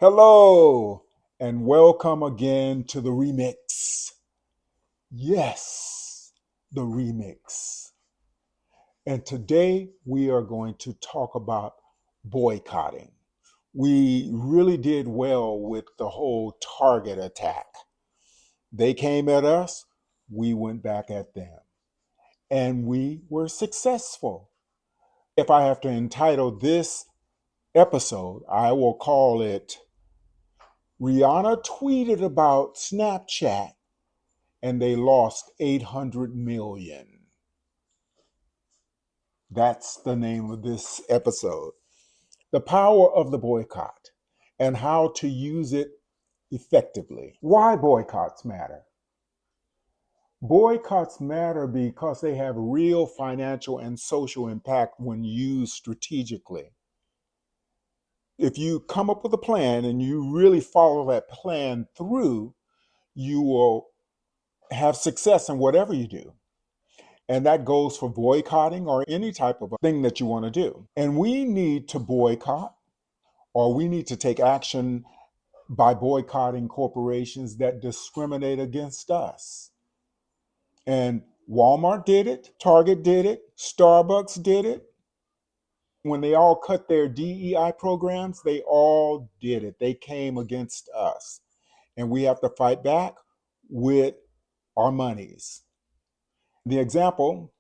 Hello, and welcome again to the remix. Yes, the remix. And today we are going to talk about boycotting. We really did well with the whole Target attack. They came at us, we went back at them, and we were successful. If I have to entitle this episode, I will call it Rihanna tweeted about Snapchat and they lost 800 million. That's the name of this episode. The power of the boycott and how to use it effectively. Why boycotts matter? Boycotts matter because they have real financial and social impact when used strategically. If you come up with a plan and you really follow that plan through, you will have success in whatever you do. And that goes for boycotting or any type of thing that you want to do. And we need to boycott or we need to take action by boycotting corporations that discriminate against us. And Walmart did it, Target did it, Starbucks did it. When they all cut their DEI programs, they all did it. They came against us. And we have to fight back with our monies. The example,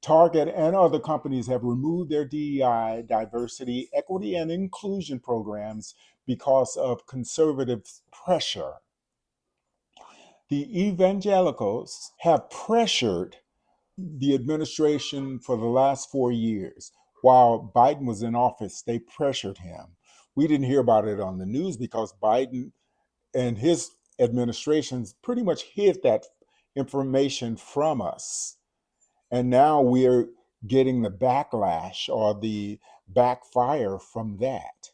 Target and other companies have removed their DEI, diversity, equity, and inclusion programs because of conservative pressure. The evangelicals have pressured the administration for the last 4 years. While Biden was in office, they pressured him. We didn't hear about it on the news because Biden and his administrations pretty much hid that information from us. And now we're getting the backlash or the backfire from that.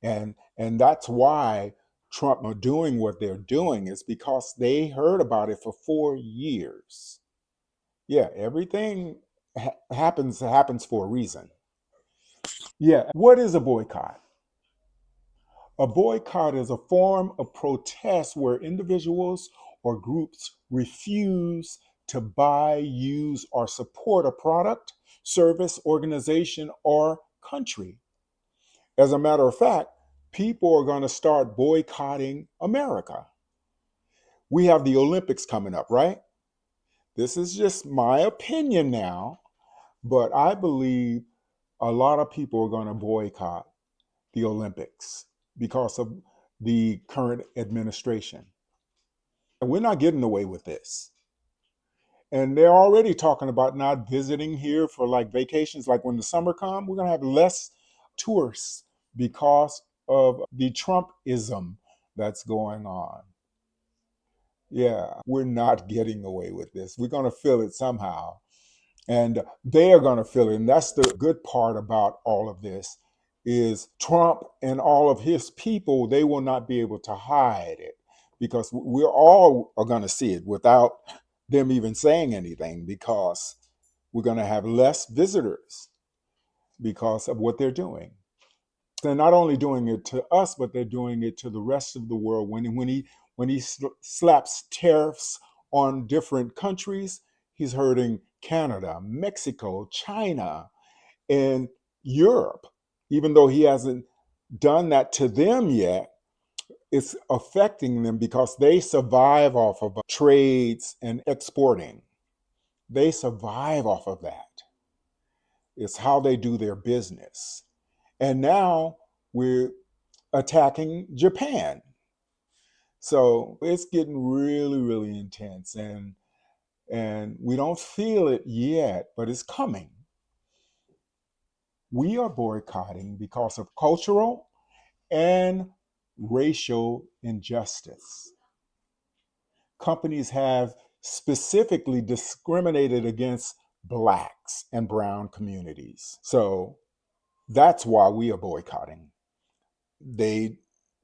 And that's why Trump are doing what they're doing is because they heard about it for 4 years. Yeah, everything happens for a reason. Yeah, what is a boycott? A boycott is a form of protest where individuals or groups refuse to buy, use, or support a product, service, organization, or country. As a matter of fact, people are going to start boycotting America. We have the Olympics coming up, right? This is just my opinion now, but I believe a lot of people are going to boycott the Olympics because of the current administration. And we're not getting away with this. And they're already talking about not visiting here for like vacations. Like when the summer comes, we're going to have less tourists because of the Trumpism that's going on. Yeah, we're not getting away with this. We're going to feel it somehow. And they are going to feel it. And that's the good part about all of this is Trump and all of his people, they will not be able to hide it because we're all are going to see it without them even saying anything because we're going to have less visitors because of what they're doing. They're not only doing it to us, but they're doing it to the rest of the world. When he slaps tariffs on different countries, he's hurting Canada, Mexico, China, and Europe. Even though he hasn't done that to them yet, it's affecting them because they survive off of trades and exporting. They survive off of that. It's how they do their business. And now we're attacking Japan. So it's getting really, really intense. And we don't feel it yet, but it's coming. We are boycotting because of cultural and racial injustice. Companies have specifically discriminated against Blacks and brown communities. So that's why we are boycotting. They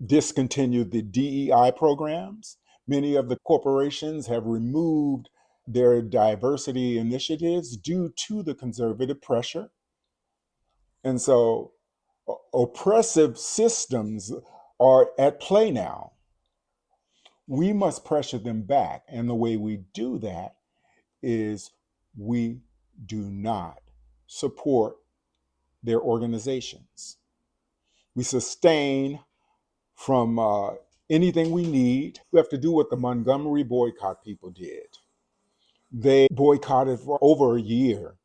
discontinued the DEI programs. Many of the corporations have removed their diversity initiatives due to the conservative pressure. And so oppressive systems are at play now. We must pressure them back. And the way we do that is we do not support their organizations. We sustain from anything we need. We have to do what the Montgomery boycott people did. They boycotted for over a year.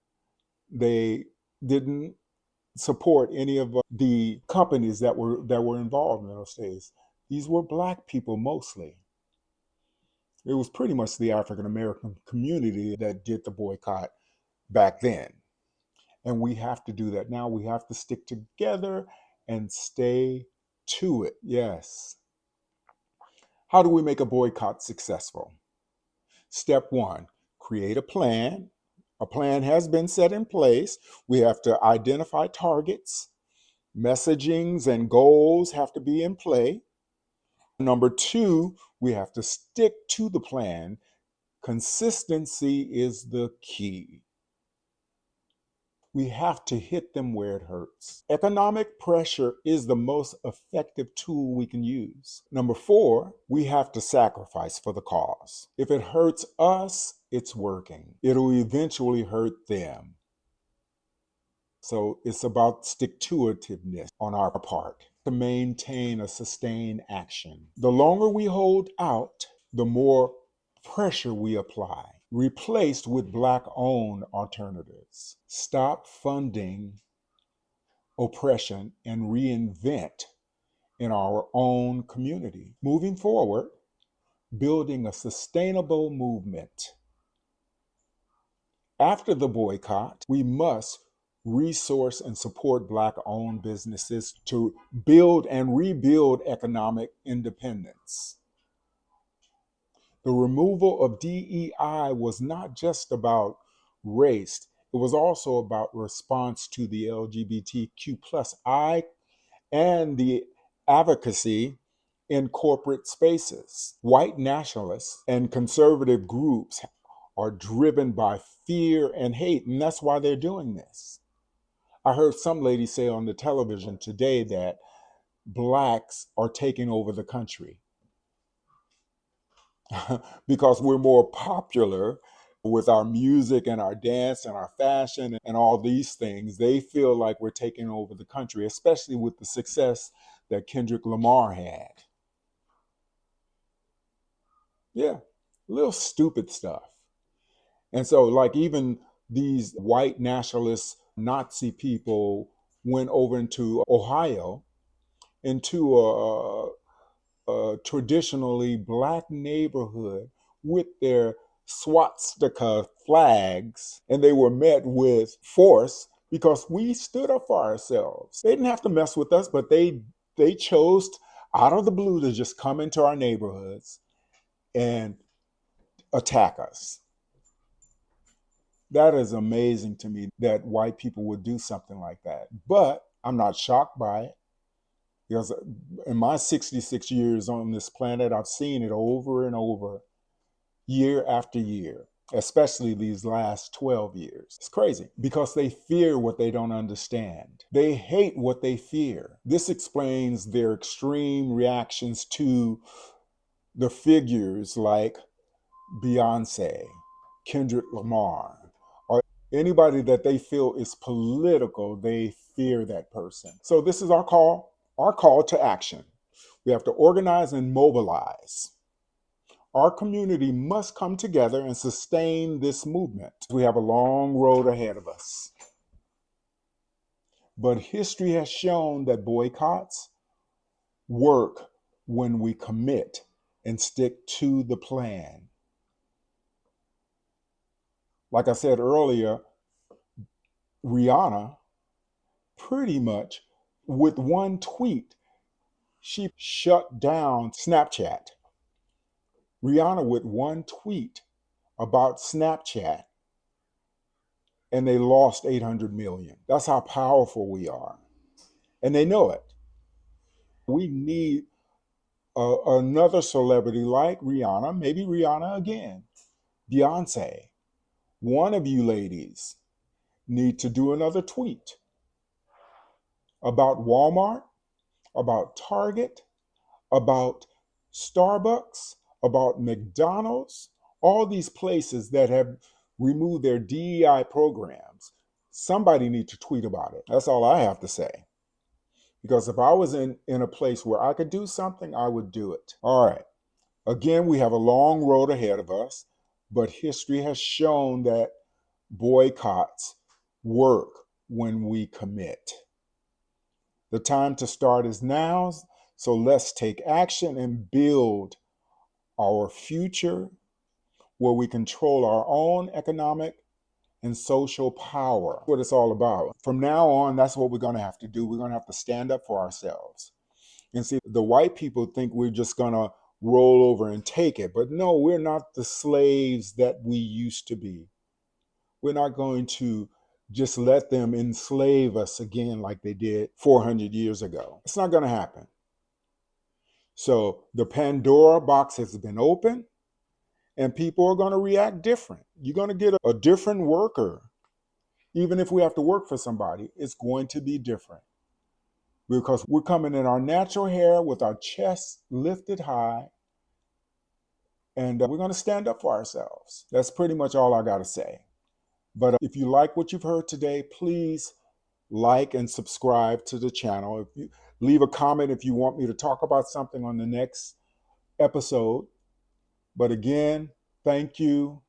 They didn't support any of the companies that were involved in those days. These were black people mostly. It was pretty much the African American community that did the boycott back then. And we have to do that now. We have to stick together and stay to it. Yes. How do we make a boycott successful? Step one, create a plan. A plan has been set in place. We have to identify targets. Messagings and goals have to be in play. Number two, we have to stick to the plan. Consistency is the key. We have to hit them where it hurts. Economic pressure is the most effective tool we can use. Number four, we have to sacrifice for the cause. If it hurts us, it's working. It'll eventually hurt them. So it's about stick-to-itiveness on our part to maintain a sustained action. The longer we hold out, the more pressure we apply. Replaced with Black-owned alternatives. Stop funding oppression and reinvent in our own community. Moving forward, building a sustainable movement. After the boycott, we must resource and support Black-owned businesses to build and rebuild economic independence. The removal of DEI was not just about race, it was also about response to the LGBTQ plus I and the advocacy in corporate spaces. White nationalists and conservative groups are driven by fear and hate, and that's why they're doing this. I heard some lady say on the television today that blacks are taking over the country because we're more popular with our music and our dance and our fashion and all these things. They feel like we're taking over the country, especially with the success that Kendrick Lamar had. Yeah, little stupid stuff. And so, like, even these white nationalist Nazi people went over into Ohio, into a traditionally black neighborhood with their swastika flags, and they were met with force because we stood up for ourselves. They didn't have to mess with us, but they chose out of the blue to just come into our neighborhoods and attack us. That is amazing to me that white people would do something like that. But I'm not shocked by it because in my 66 years on this planet, I've seen it over and over, year after year, especially these last 12 years. It's crazy because they fear what they don't understand. They hate what they fear. This explains their extreme reactions to the figures like Beyonce, Kendrick Lamar, or anybody that they feel is political. They fear that person. So this is our call to action. We have to organize and mobilize. Our community must come together and sustain this movement. We have a long road ahead of us. But history has shown that boycotts work when we commit and stick to the plan. Like I said earlier, Rihanna pretty much with one tweet, she shut down Snapchat. Rihanna with one tweet about Snapchat, and they lost 800 million. That's how powerful we are. And they know it. We need another celebrity like Rihanna, maybe Rihanna again, Beyonce. One of you ladies need to do another tweet about Walmart, about Target, about Starbucks, about McDonald's, all these places that have removed their DEI programs. Somebody needs to tweet about it. That's all I have to say. Because if I was in a place where I could do something, I would do it. All right. Again, we have a long road ahead of us, but history has shown that boycotts work when we commit. The time to start is now, so let's take action and build our future where we control our own economic and social power. What it's all about. From now on, that's what we're going to have to do. We're going to have to stand up for ourselves. And see, the white people think we're just going to roll over and take it. But no, we're not the slaves that we used to be. We're not going to just let them enslave us again like they did 400 years ago. It's not going to happen. So the Pandora box has been opened, and people are going to react different. You're going to get a different worker. Even if we have to work for somebody, it's going to be different. Because we're coming in our natural hair with our chest lifted high, and we're going to stand up for ourselves. That's pretty much all I got to say. But if you like what you've heard today, please like and subscribe to the channel. If you leave a comment if you want me to talk about something on the next episode. But again, thank you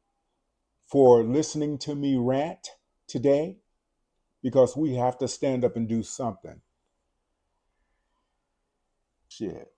for listening to me rant today, because we have to stand up and do something. Shit.